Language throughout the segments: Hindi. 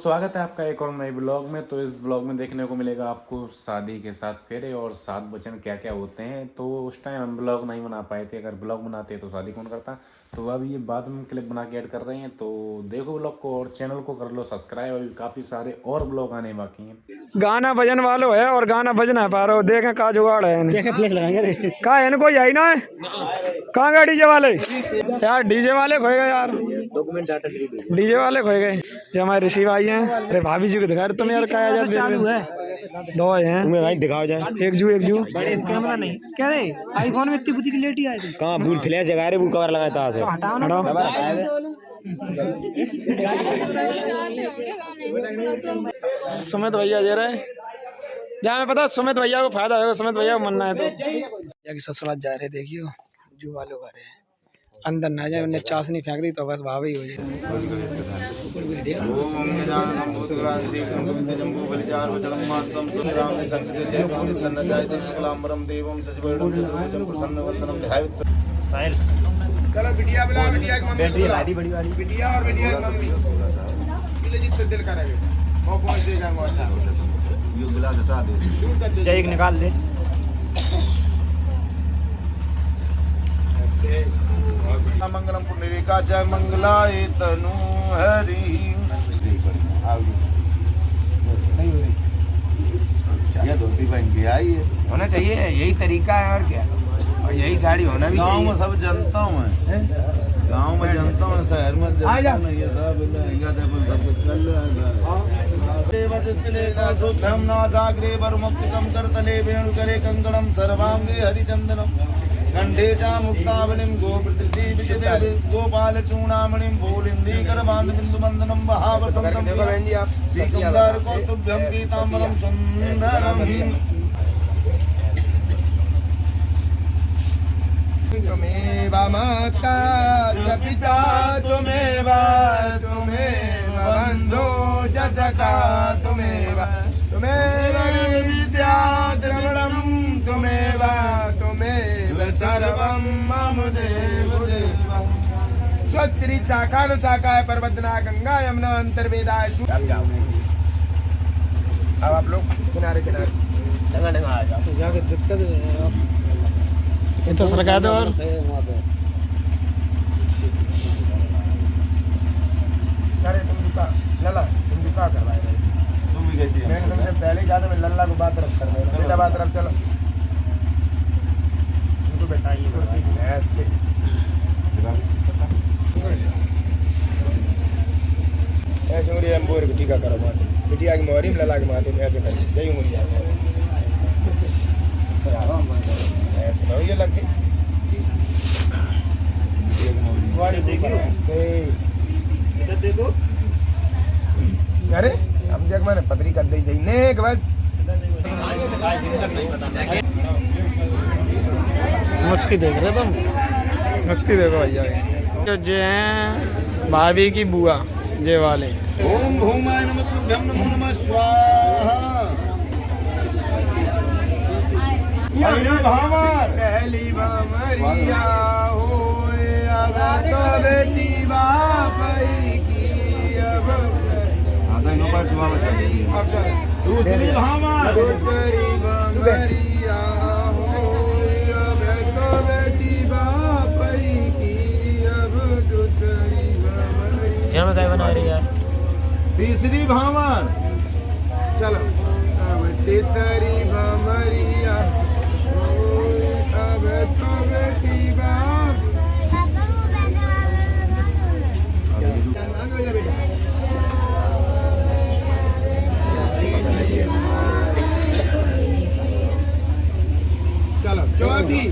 स्वागत है आपका एक और नए ब्लॉग में। तो इस ब्लॉग में देखने को मिलेगा आपको शादी के 7 फेरे और 7 वचन क्या क्या होते हैं। तो उस टाइम हम ब्लॉग नहीं बना पाए थे, अगर ब्लॉग बनाते तो शादी कौन करता। तो अब ये बाद में क्लिप बना के ऐड कर रहे हैं, तो देखो ब्लॉग को और चैनल को कर लो सब्सक्राइब। अभी काफ़ी सारे और ब्लॉग आने बाकी हैं। गाना बजन वालो है और गाना बजना पा रहे हो, देखें का जुगाड़ है। कहा है इनको यही ना है, कहाँ गए डीजे वाले यार, डीजे वाले खोए गए यार, डीजे वाले खोए गए। ये हमारे ऋषि भाई हैं। अरे भाभी जी को दिखा रहे तुम यार, क्या चालू है। दो हैं, तुम्हें भाई दिखाओ जाए। एक जू कैमरा नहीं क्या रे, आईफोन में इतनी बुद्धि की लेटी आई थी। कहाँ भूल फ्लैश जगा रहे, वो कवर लगाया था। सुमित भैया दे रहे हैं, जहाँ मैं पता सुमित भैया को फायदा होगा, सुमित भैया को मनना है तो ससुराल जा रहे। देखियो जू वाले आ रहे हैं, अंदर ना जाए, उन्हें चाशनी फेंक दी तो बस भाव ही हो जाए। एक निकाल दे। मंगलम पुंडरीका जय मंगलाय तनु हरि। धोती पहन के आई है, होना चाहिए, यही तरीका है और क्या, और यही साड़ी होना भी गाँव चाहिए। में सब जनता हूँ मैं, गाँव में जनता हूँ, शहर में जनता नहीं है। सब शुद्धम नासाग्रे वरुमुक्तिकं करतले वेणुकरे कंकणम सर्वांगे हरिचंदनम कंठे च मुक्तावलिं गोपाल चूणामणिं भूलिंदीकर बांध बिंदु बंधनम वहावसंतम सीकंदर कौतुभ्यं पीतांबरम सुंदरम। तुम्हें माता च पिता, तुम्हें बंधु च सखा, तुम्हें विद्या द्रविणम तुम्हें सर्वं मम देव देवं। स्वच्छरी चाकानु चाकाय पर्वतना गंगा यमुना अंतर्वेदाय। अब आप लोग किनारे किनारे डंगा डंगा आ जाओ, जाके दिक्कत है ये तो सरकार दो। और अरे तुम दुका लला, तुम दुका करवाए रहे, तुम भी कहती मैं तुमसे पहले कहा था, मैं लल्ला को बात तरफ कर रहा हूँ। बेटा बात तरफ चलो, उनको बैठाइए ऐसे। ऐसे मुझे हम बोर को टीका करो माते, बिटिया की मोहरी में लला के माते में ऐसे करिए, जय मुझे ऐसे हो ये लग गई। देखो अरे हम जग मैंने पतरी कर दी जाइए बस। मस्की देख रहे तुम, मस्की देखो भैया। जो हैं भाभी की बुआ जे वाले। ओम भूमाय नमः तुभ्यं नमो नमः स्वाहा। पहली भावर पहली बामरिया होए अब तो बेटी बापई की। अब आधा नो पर छुआ बता। दूसरी भावर दूसरी बामरिया होए अब तो बेटी बापई की। अब दूसरी बामरिया क्या बना रही यार। तीसरी भावर चलो। अब तीसरी बामरिया होए अब तो बेटी बाप। चलो चौथी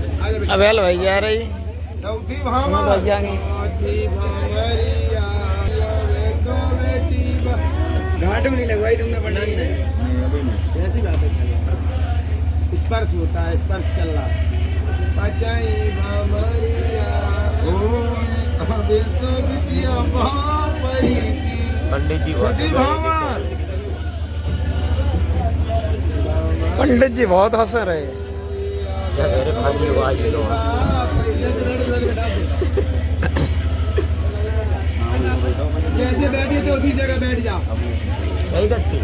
अब हेल भैया रही, चौथी भाभी भावर भैया की चौथी बामरिया अब तो बेटी बाप। घाट में नहीं लगवाई तुमने पढ़ाई नहीं, नहीं अभी नहीं। ऐसी बात है। स्पर्श होता है, स्पर्श चल रहा है। बचाई बामरिया पंडित जी छठी भावर पंडित जी बहुत हंस रहे। मेरे फांसी हुआ ये लोग। जैसे बैठे थे उसी जगह बैठ जाओ। सही करती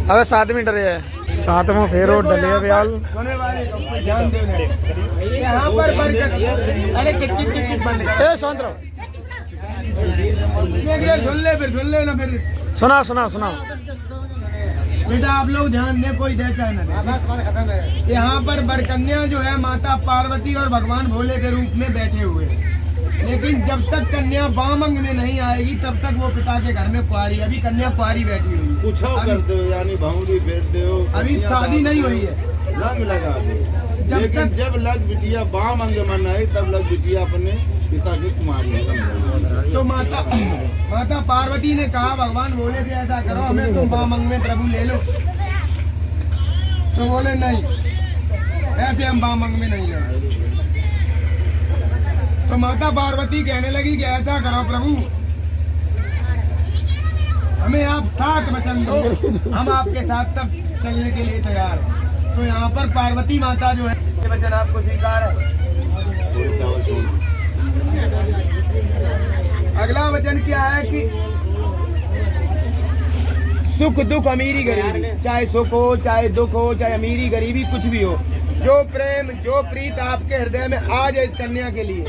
अबे 7 मीटर है 7 में फेरो डले ब्याल सोने वाले को ध्यान देना यहाँ पर बरकत। अरे किस बंद ए शांत रहो सुन ले ना फिर सुना सुना सुना बेटा आप लोग ध्यान दें, कोई दे चाहे ना दे। यहाँ पर बरकन्या जो है माता पार्वती और भगवान भोले के रूप में बैठे हुए हैं। लेकिन जब तक कन्या वामंग में नहीं आएगी तब तक वो पिता के घर में कुआरी, अभी कन्या कुआरी बैठी हुई है। कुछ कर दो यानी भावड़ी फेर दो, अभी शादी नहीं हुई है। रंग लगा दो। लेकिन जब लग बिटिया बाम अंग मन आई तब लग बिटिया अपने पिता की कुमारी। तो माता पार्वती ने कहा भगवान बोले थे ऐसा करो, हमें तुम बामंग में प्रभु ले लो। तो बोले नहीं, ऐसे हम बामंग में नहीं ले। तो माता पार्वती कहने लगी कि ऐसा करो प्रभु, हमें आप 7 वचन दो, हम आपके साथ तब चलने के लिए तैयार हैं। तो यहाँ पर पार्वती माता जो है ये वचन आपको स्वीकार है। अगला वचन क्या है कि सुख दुख अमीरी गरीबी, चाहे सुख हो चाहे दुख हो चाहे अमीरी गरीबी कुछ भी हो, जो प्रेम जो प्रीत आपके हृदय में आ जाए इस कन्या के लिए,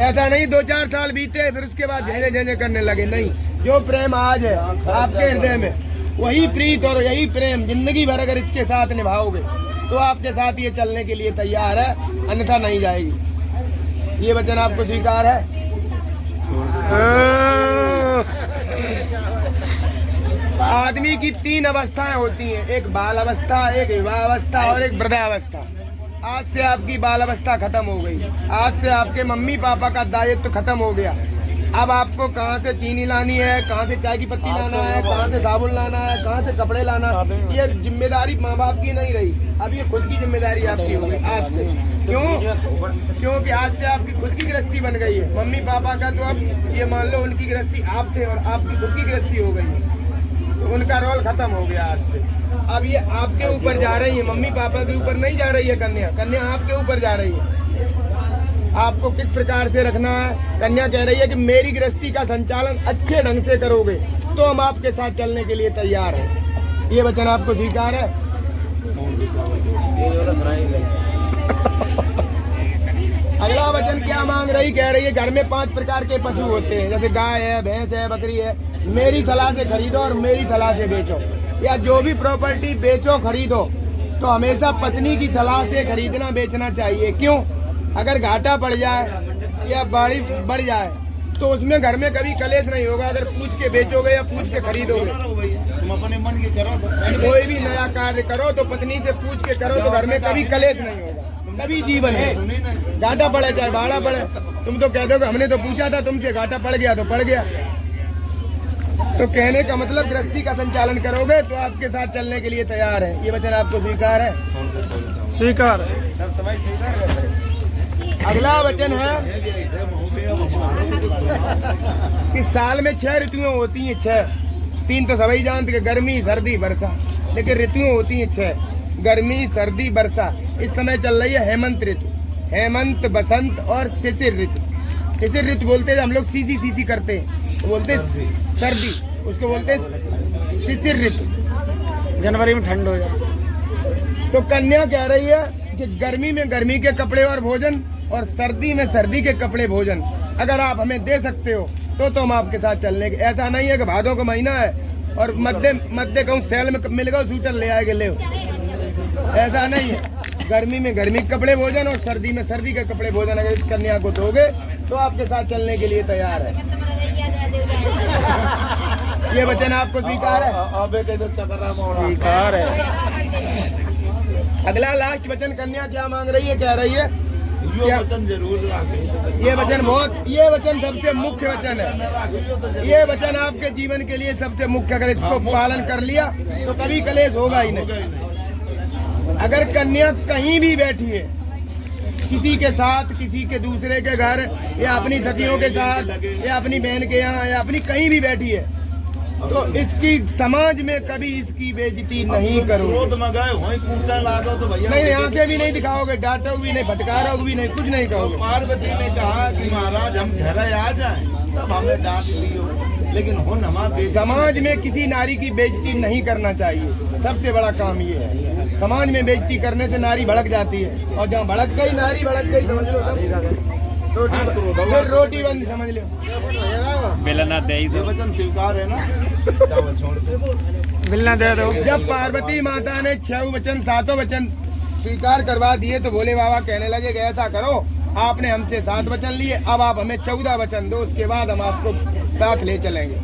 ऐसा नहीं 2-4 साल बीते फिर उसके बाद झेले झेले करने लगे, नहीं, जो प्रेम आ जाए आपके हृदय में वही प्रीत और यही प्रेम जिंदगी भर अगर इसके साथ निभाओगे तो आपके साथ ये चलने के लिए तैयार है, अन्यथा नहीं जाएगी। ये वचन आपको स्वीकार है। आदमी की 3 अवस्थाएं होती हैं, एक बाल अवस्था, एक विवाह अवस्था और एक वृद्धावस्था। आज से आपकी बाल अवस्था खत्म हो गई, आज से आपके मम्मी पापा का दायित्व खत्म हो गया। अब आपको कहाँ से चीनी लानी है, कहाँ से चाय की पत्ती लाना है, कहाँ से साबुन लाना है, कहाँ से कपड़े लाना है, ये जिम्मेदारी माँ बाप की नहीं रही, अब ये खुद की जिम्मेदारी आपकी हो गई आज से। क्यों? क्योंकि आज से आपकी खुद की गृहस्थी बन गई है। मम्मी पापा का तो अब ये मान लो उनकी गृहस्थी आप थे और आपकी खुद की गृहस्थी हो गई है, तो उनका रोल खत्म हो गया आज से। अब ये आपके ऊपर जा रही है, मम्मी पापा के ऊपर नहीं जा रही है कन्या, कन्या आपके ऊपर जा रही है। आपको किस प्रकार से रखना है, कन्या कह रही है कि मेरी गृहस्थी का संचालन अच्छे ढंग से करोगे तो हम आपके साथ चलने के लिए तैयार हैं। ये वचन आपको स्वीकार है। अगला वचन क्या मांग रही, कह रही है घर में 5 प्रकार के पशु होते हैं, जैसे गाय है, भैंस है, बकरी है, मेरी सलाह से खरीदो और मेरी सलाह से बेचो, या जो भी प्रॉपर्टी बेचो खरीदो तो हमेशा पत्नी की सलाह से खरीदना बेचना चाहिए। क्यों? अगर घाटा पड़ जाए या बाड़ी बढ़ जाए तो उसमें घर में कभी कलेश नहीं होगा, अगर पूछ के बेचोगे या पूछ के खरीदोगे। तुम अपने मन की करो, कोई भी नया कार्य करो तो पत्नी से पूछ के करो तो घर में कभी कलेश नहीं होगा, कभी जीवन है। घाटा पड़े चाहे भाड़ा पड़े, तुम तो कह दोगे हमने तो पूछा था तुमसे, घाटा पड़ गया तो पड़ गया। तो कहने का मतलब गृहस्थी का संचालन करोगे तो आपके साथ चलने के लिए तैयार है। ये वचन आपको स्वीकार है। स्वीकार। अगला वचन है कि साल में 6 ऋतुएं होती हैं, 6, 3 तो सभी जानते हैं, गर्मी सर्दी वर्षा, लेकिन ऋतुएं होती हैं 6, गर्मी सर्दी वर्षा। इस समय चल रही है हेमंत ऋतु, हेमंत बसंत और शिशिर ऋतु। शिशिर ऋतु बोलते हैं हम लोग सीसी करते हैं, तो बोलते हैं सर्दी, उसको बोलते हैं शिशिर ऋतु। जनवरी में ठंड हो जाए। तो कन्या कह रही है कि गर्मी में गर्मी के कपड़े और भोजन और सर्दी में सर्दी के कपड़े भोजन अगर आप हमें दे सकते हो तो हम आपके साथ चलने के। ऐसा नहीं है कि भादों का महीना है और मध्य कहूँ सेल में मिल गए स्वेटर ले आएंगे, ले, ऐसा नहीं है। गर्मी में गर्मी के कपड़े भोजन और सर्दी में सर्दी के कपड़े भोजन अगर इस कन्या को दोगे तो आपके साथ चलने के लिए तैयार है। ये वचन आपको स्वीकार है। स्वीकार है। अगला लास्ट वचन कन्या क्या मांग रही है, कह रही है ये वचन जरूर रखें। ये वचन सबसे मुख्य वचन है। ये वचन आपके जीवन के लिए सबसे मुख्य, अगर इसको पालन कर लिया तो कभी कलेश होगा ही नहीं। अगर कन्या कहीं भी बैठी है, किसी के साथ, किसी के दूसरे के घर, या अपनी सखियों के साथ, या अपनी बहन के यहाँ, या अपनी कहीं भी बैठी है, तो इसकी समाज में कभी इसकी बेइज्जती नहीं करोगे। क्रोध में गए वहीं कूटने लागो तो भैया नहीं, आंखें भी नहीं दिखाओगे, डांटोगे भी नहीं, फटकारोगे भी नहीं, कुछ नहीं कहोगे। पार्वती ने कहा कि महाराज हम घर आ जाएं, तब हमें डांट लियो। लेकिन हो नमा समाज में किसी नारी की बेइज्जती नहीं करना चाहिए, सबसे बड़ा काम ये है। समाज में बेइज्जती करने से नारी भड़क जाती है, और जहाँ भड़क गई नारी भड़क गई, समझ लो फिर रोटी बंद, समझ लो। मिलना दे दो, वचन स्वीकार है ना, चावल छोड़ मिलना दे दो। जब पार्वती माता ने 6 वचन 7 वचन स्वीकार करवा दिए तो भोले बाबा कहने लगे कि ऐसा करो, आपने हमसे 7 वचन लिए, अब आप हमें 14 वचन दो, उसके बाद हम आपको साथ ले चलेंगे।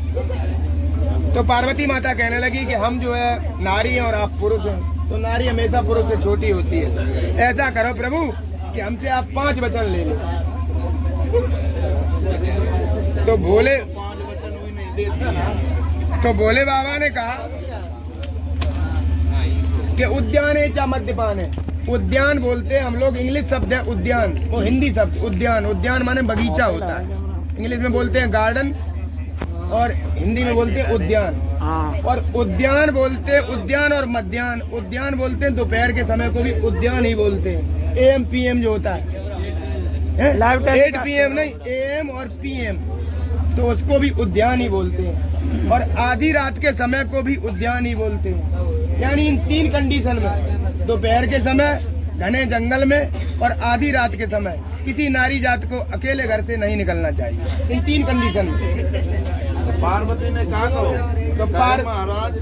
तो पार्वती माता कहने लगी कि हम जो है नारी हैं और आप पुरुष हैं, तो नारी हमेशा पुरुष से छोटी होती है। ऐसा करो प्रभु कि हमसे आप 5 वचन ले लो। तो भोले बाबा ने कहा कि उद्यान है या मद्यपान है। उद्यान बोलते हैं हम लोग, इंग्लिश शब्द है उद्यान, वो हिंदी शब्द उद्यान। उद्यान माने बगीचा होता है, इंग्लिश में बोलते हैं गार्डन और हिंदी में बोलते हैं उद्यान। और उद्यान बोलते हैं उद्यान और मध्याह्न। उद्यान बोलते हैं दोपहर के समय को भी उद्यान ही बोलते हैं। AM PM जो होता है 8 PM नहीं, AM और PM, तो उसको भी उद्यान ही बोलते हैं। और आधी रात के समय को भी उद्यान ही बोलते हैं। यानी इन 3 कंडीशन में, दोपहर के समय, घने जंगल में और आधी रात के समय, किसी नारी जात को अकेले घर से नहीं निकलना चाहिए, इन 3 कंडीशन में। पार्वती ने कहा तो महाराज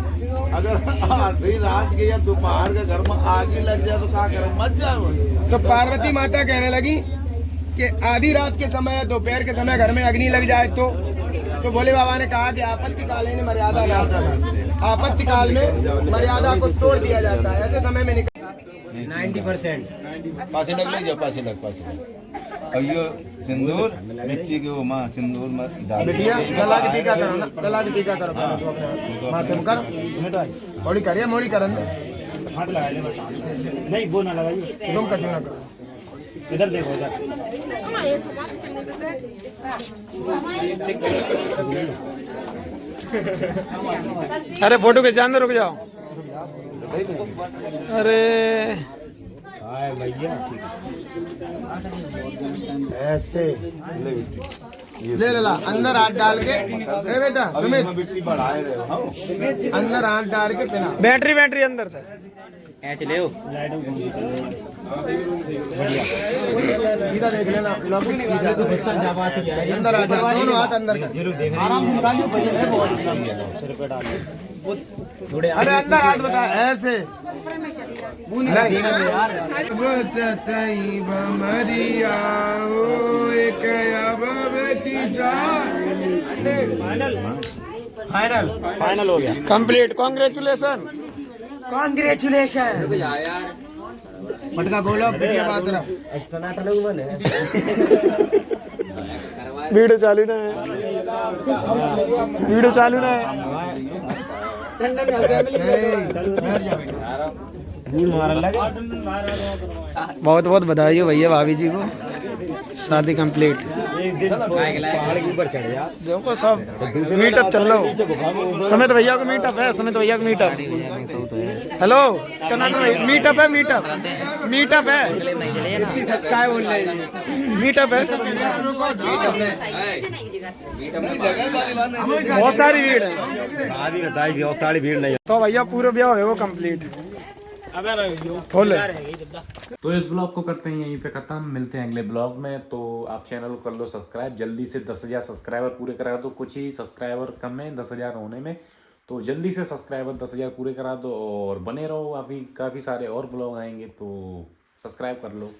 अगर आधी रात के या दोपहर के घर में आग लग जाए तो क्या करें, मत जाओ। तो पार्वती माता कहने लगी कि आधी रात के समय, दोपहर के समय घर में अग्नि लग जाए तो भोले बाबा ने कहा कि आपत्ति काल में मर्यादा नास्ति। आपत्ति काल में मर्यादा को तोड़ दिया जाता है, ऐसे समय में 90%। पासे लग लीजिए, पासे लग। और ये सिंदूर मिट्टी के वो माँ सिंदूर मत डाल, बिटिया गला की टीका करो ना, गला की टीका करो, माथे में करो, मोड़ी करिए, मोड़ी करन नहीं वो ना लगाइए, तुम कछु ना करो। इधर देखो इधर। अरे फोटो के अंदर रुक जाओ। अरे भैया ऐसे ले ला, अंदर हाथ डाल के, ए बेटा सुमित, मिट्टी बढ़ाए रहे हो, अंदर हाथ डाल के पहना। बैटरी अंदर से सीधा देख लेना, लॉबी नहीं अंदर आ जाओ, दोनों हाथ अंदर कर। अरे अंदर हाथ बता, ऐसे फाइनल हो गया, कंप्लीट। कांग्रेचुलेशन। मटका बोलो, बात रहा। वीडियो चालू ना है, वीडियो चालू ना है। बहुत बहुत बधाई हो भैया भाभी जी को, शादी कंप्लीट। देखो सब मीटअप चल रहा हो, समित भैया को मीटअप है, समित भैया को मीटअप। हेलो मीटअप है, मीटअप है, मीटअप है। बहुत सारी भीड़ है, बहुत सारी भीड़ नहीं। तो भैया पूरा ब्याह है वो कंप्लीट। तो इस ब्लॉग को करते हैं यहीं पे खत्म, मिलते हैं अगले ब्लॉग में। तो आप चैनल को कर लो सब्सक्राइब, जल्दी से 10,000 सब्सक्राइबर पूरे करा दो। कुछ ही सब्सक्राइबर कम है 10,000 होने में, तो जल्दी से सब्सक्राइबर 10,000 पूरे करा दो और बने रहो। अभी काफ़ी सारे और ब्लॉग आएंगे, तो सब्सक्राइब कर लो।